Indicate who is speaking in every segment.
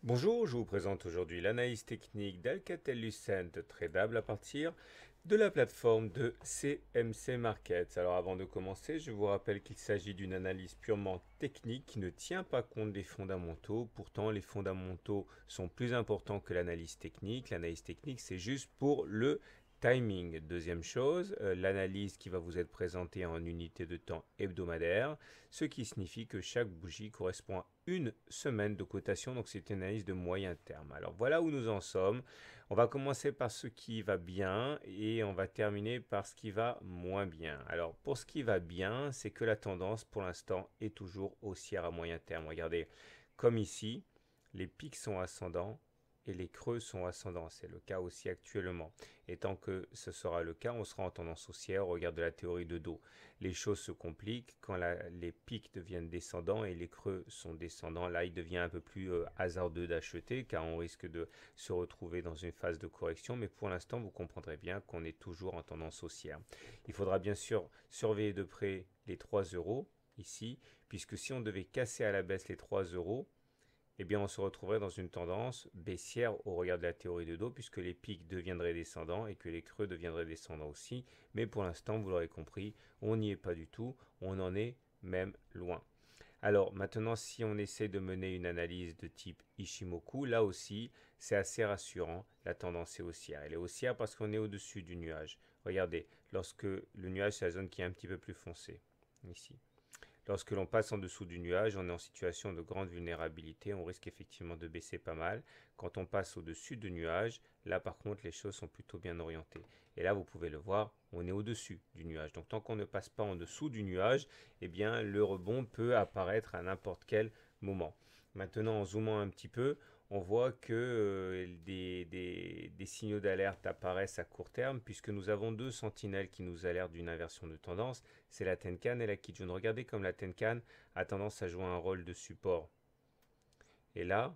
Speaker 1: Bonjour, je vous présente aujourd'hui l'analyse technique d'Alcatel-Lucent tradable à partir de la plateforme de CMC Markets. Alors avant de commencer, je vous rappelle qu'il s'agit d'une analyse purement technique qui ne tient pas compte des fondamentaux. Pourtant, les fondamentaux sont plus importants que l'analyse technique. L'analyse technique, c'est juste pour le timing. Deuxième chose, l'analyse qui va vous être présentée en unité de temps hebdomadaire, ce qui signifie que chaque bougie correspond à une semaine de cotation, donc c'est une analyse de moyen terme. Alors voilà où nous en sommes. On va commencer par ce qui va bien et on va terminer par ce qui va moins bien. Alors pour ce qui va bien, c'est que la tendance pour l'instant est toujours haussière à moyen terme. Regardez, comme ici, les pics sont ascendants et les creux sont ascendants. C'est le cas aussi actuellement. Et tant que ce sera le cas, on sera en tendance haussière au regard de la théorie de dos. Les choses se compliquent quand les pics deviennent descendants et les creux sont descendants. Là, il devient un peu plus hasardeux d'acheter car on risque de se retrouver dans une phase de correction. Mais pour l'instant, vous comprendrez bien qu'on est toujours en tendance haussière. Il faudra bien sûr surveiller de près les 3 euros ici, puisque si on devait casser à la baisse les 3 euros, eh bien, on se retrouverait dans une tendance baissière au regard de la théorie de dos, puisque les pics deviendraient descendants et que les creux deviendraient descendants aussi. Mais pour l'instant, vous l'aurez compris, on n'y est pas du tout, on en est même loin. Alors maintenant, si on essaie de mener une analyse de type Ishimoku, là aussi, c'est assez rassurant, la tendance est haussière. Elle est haussière parce qu'on est au-dessus du nuage. Regardez, lorsque le nuage, c'est la zone qui est un petit peu plus foncée, ici. Lorsque l'on passe en dessous du nuage, on est en situation de grande vulnérabilité, on risque effectivement de baisser pas mal. Quand on passe au-dessus du nuage, là par contre les choses sont plutôt bien orientées. Et là vous pouvez le voir, on est au-dessus du nuage. Donc tant qu'on ne passe pas en dessous du nuage, eh bien le rebond peut apparaître à n'importe quel moment. Maintenant en zoomant un petit peu, on voit que des signaux d'alerte apparaissent à court terme puisque nous avons deux sentinelles qui nous alertent d'une inversion de tendance, c'est la Tenkan et la Kijun. Regardez comme la Tenkan a tendance à jouer un rôle de support. Et là,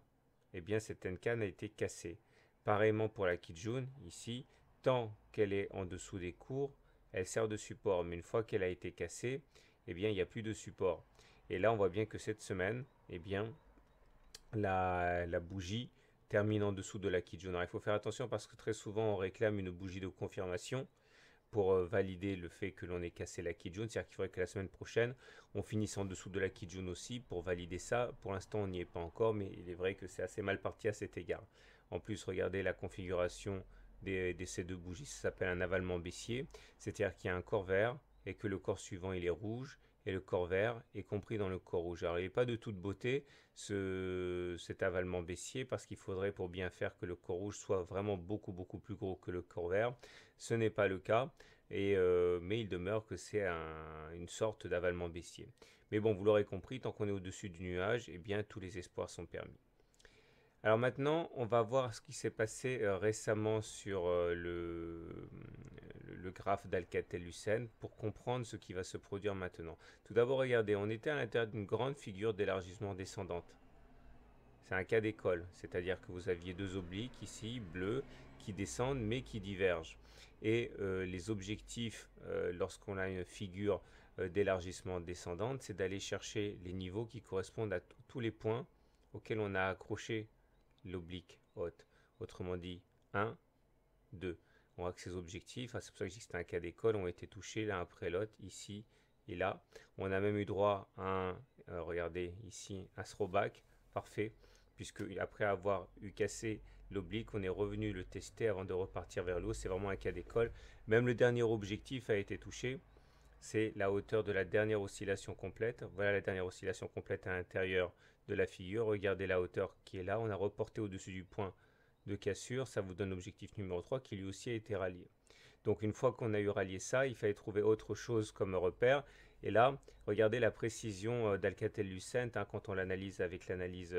Speaker 1: eh bien cette Tenkan a été cassée. Pareillement pour la Kijun, ici, tant qu'elle est en dessous des cours, elle sert de support. Mais une fois qu'elle a été cassée, eh bien il n'y a plus de support. Et là, on voit bien que cette semaine, eh bien, la bougie termine en dessous de la Kijun. Alors, il faut faire attention parce que très souvent on réclame une bougie de confirmation pour valider le fait que l'on ait cassé la Kijun. C'est-à-dire qu'il faudrait que la semaine prochaine on finisse en dessous de la Kijun aussi pour valider ça. Pour l'instant on n'y est pas encore, mais il est vrai que c'est assez mal parti à cet égard. En plus, regardez la configuration de ces deux bougies, ça s'appelle un avalement baissier, c'est-à-dire qu'il y a un corps vert et que le corps suivant il est rouge et le corps vert est compris dans le corps rouge. Alors il n'est pas de toute beauté cet avalement baissier parce qu'il faudrait pour bien faire que le corps rouge soit vraiment beaucoup plus gros que le corps vert. Ce n'est pas le cas, mais il demeure que c'est une sorte d'avalement baissier. Mais bon, vous l'aurez compris, tant qu'on est au-dessus du nuage, eh bien tous les espoirs sont permis. Alors maintenant, on va voir ce qui s'est passé récemment sur le graphe d'Alcatel-Lucent pour comprendre ce qui va se produire maintenant. Tout d'abord, regardez, on était à l'intérieur d'une grande figure d'élargissement descendante. C'est un cas d'école, c'est-à-dire que vous aviez deux obliques ici, bleus, qui descendent mais qui divergent. Et les objectifs, lorsqu'on a une figure d'élargissement descendante, c'est d'aller chercher les niveaux qui correspondent à tous les points auxquels on a accroché l'oblique haute. Autrement dit, 1, 2. On voit que ces objectifs, c'est pour ça que je dis que c'est un cas d'école, ont été touchés l'un après l'autre, ici et là. On a même eu droit à regardez ici, un throwback, parfait, puisque après avoir eu cassé l'oblique, on est revenu le tester avant de repartir vers le haut. C'est vraiment un cas d'école. Même le dernier objectif a été touché. C'est la hauteur de la dernière oscillation complète. Voilà la dernière oscillation complète à l'intérieur de la figure. Regardez la hauteur qui est là. On a reporté au-dessus du point de cassure. Ça vous donne l'objectif numéro 3 qui lui aussi a été rallié. Donc une fois qu'on a eu rallié ça, il fallait trouver autre chose comme repère. Et là, regardez la précision d'Alcatel-Lucent quand on l'analyse avec l'analyse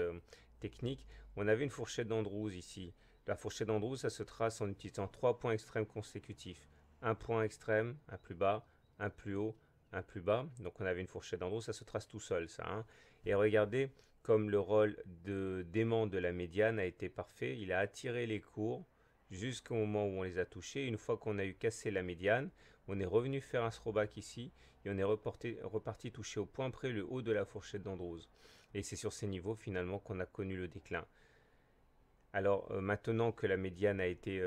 Speaker 1: technique. On avait une fourchette d'Andrews ici. La fourchette d'Andrews, ça se trace en utilisant 3 points extrêmes consécutifs. Un point extrême, un plus bas, un plus haut, un plus bas. Donc on avait une fourchette d'Andrews, ça se trace tout seul ça. Et regardez comme le rôle d'aimant de la médiane a été parfait. Il a attiré les cours jusqu'au moment où on les a touchés. Une fois qu'on a eu cassé la médiane, on est revenu faire un throwback ici et on est reparti toucher au point près le haut de la fourchette d'Andrews. Et c'est sur ces niveaux finalement qu'on a connu le déclin. Alors maintenant que la médiane a été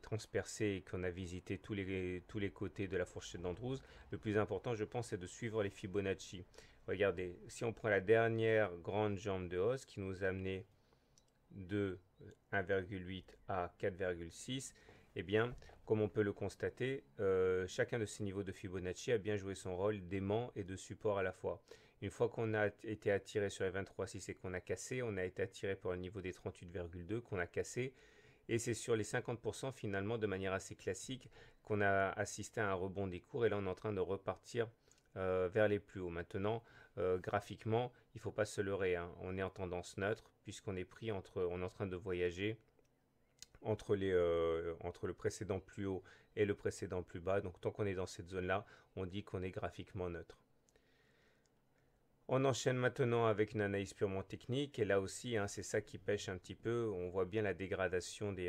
Speaker 1: transpercée et qu'on a visité tous les côtés de la fourchette d'Andrews, le plus important, je pense, c'est de suivre les Fibonacci. Regardez, si on prend la dernière grande jambe de hausse qui nous a amené de 1,8 à 4,6, eh bien, comme on peut le constater, chacun de ces niveaux de Fibonacci a bien joué son rôle d'aimant et de support à la fois. Une fois qu'on a été attiré sur les 23,6 et qu'on a cassé, on a été attiré pour le niveau des 38,2 qu'on a cassé. Et c'est sur les 50% finalement, de manière assez classique, qu'on a assisté à un rebond des cours. Et là, on est en train de repartir vers les plus hauts. Maintenant, graphiquement, il ne faut pas se leurrer, hein. On est en tendance neutre puisqu'on est pris entre, on est en train de voyager entre le précédent plus haut et le précédent plus bas. Donc tant qu'on est dans cette zone-là, on dit qu'on est graphiquement neutre. On enchaîne maintenant avec une analyse purement technique et là aussi, hein, c'est ça qui pêche un petit peu. On voit bien la dégradation des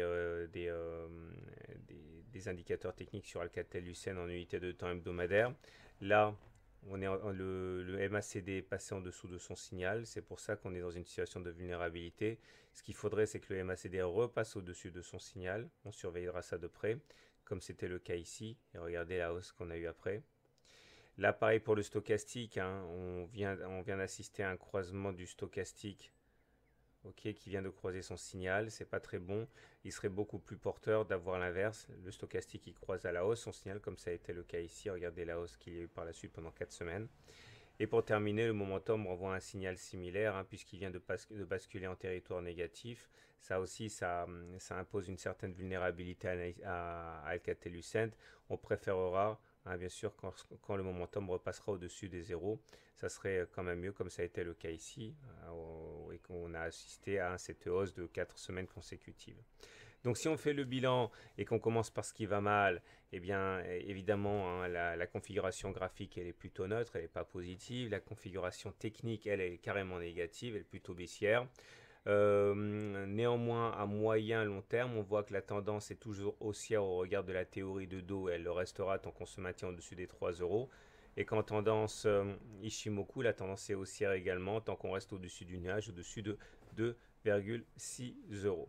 Speaker 1: indicateurs techniques sur Alcatel-Lucent en unité de temps hebdomadaire. Là, le MACD est passé en dessous de son signal. C'est pour ça qu'on est dans une situation de vulnérabilité. Ce qu'il faudrait, c'est que le MACD repasse au-dessus de son signal. On surveillera ça de près, comme c'était le cas ici. Et regardez la hausse qu'on a eue après. Là, pareil pour le stochastique, hein, on vient d'assister à un croisement du stochastique, qui vient de croiser son signal. C'est pas très bon. Il serait beaucoup plus porteur d'avoir l'inverse. Le stochastique qui croise à la hausse son signal, comme ça a été le cas ici. Regardez la hausse qu'il y a eu par la suite pendant 4 semaines. Et pour terminer, le momentum renvoie un signal similaire, hein, puisqu'il vient de basculer en territoire négatif. Ça aussi, ça impose une certaine vulnérabilité à Alcatel-Lucent. On préférera, hein, bien sûr, quand le momentum repassera au-dessus des zéros, ça serait quand même mieux, comme ça a été le cas ici, et qu'on a assisté à cette hausse de 4 semaines consécutives. Donc si on fait le bilan et qu'on commence par ce qui va mal, eh bien évidemment, hein, la configuration graphique elle est plutôt neutre, elle n'est pas positive. La configuration technique elle est carrément négative, elle est plutôt baissière. Néanmoins, à moyen long terme, on voit que la tendance est toujours haussière au regard de la théorie de dos, et elle le restera tant qu'on se maintient au-dessus des 3 euros. Et qu'en tendance Ishimoku, la tendance est haussière également tant qu'on reste au-dessus du nuage, au-dessus de 2,6 euros.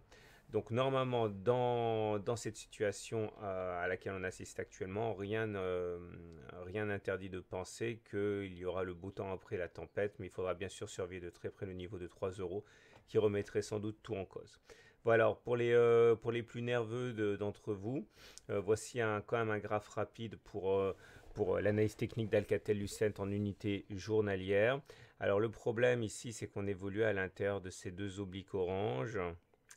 Speaker 1: Donc normalement, dans cette situation à laquelle on assiste actuellement, rien n'interdit de penser qu'il y aura le beau temps après la tempête, mais il faudra bien sûr surveiller de très près le niveau de 3 euros qui remettrait sans doute tout en cause. Voilà, alors pour les plus nerveux d'entre vous, voici quand même un graphe rapide pour l'analyse technique d'Alcatel-Lucent en unité journalière. Alors le problème ici, c'est qu'on évolue à l'intérieur de ces deux obliques oranges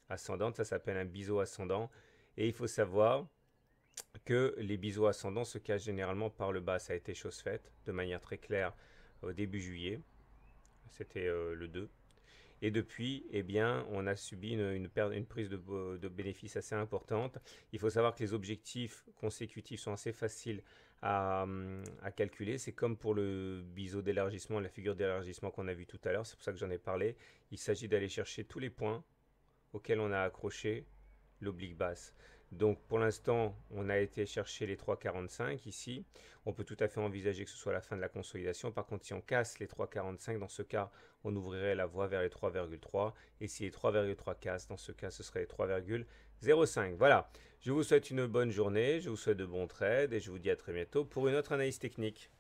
Speaker 1: ascendantes, ça s'appelle un biseau ascendant, et il faut savoir que les biseaux ascendants se cachent généralement par le bas. Ça a été chose faite de manière très claire au début juillet, c'était le 2. Et depuis, eh bien, on a subi une prise de bénéfices assez importante. Il faut savoir que les objectifs consécutifs sont assez faciles à calculer. C'est comme pour le biseau d'élargissement, la figure d'élargissement qu'on a vu tout à l'heure. C'est pour ça que j'en ai parlé. Il s'agit d'aller chercher tous les points auxquels on a accroché l'oblique basse. Donc pour l'instant, on a été chercher les 3,45 ici. On peut tout à fait envisager que ce soit la fin de la consolidation. Par contre, si on casse les 3,45, dans ce cas, on ouvrirait la voie vers les 3,3. Et si les 3,3 cassent, dans ce cas, ce serait les 3,05. Voilà, je vous souhaite une bonne journée, je vous souhaite de bons trades et je vous dis à très bientôt pour une autre analyse technique.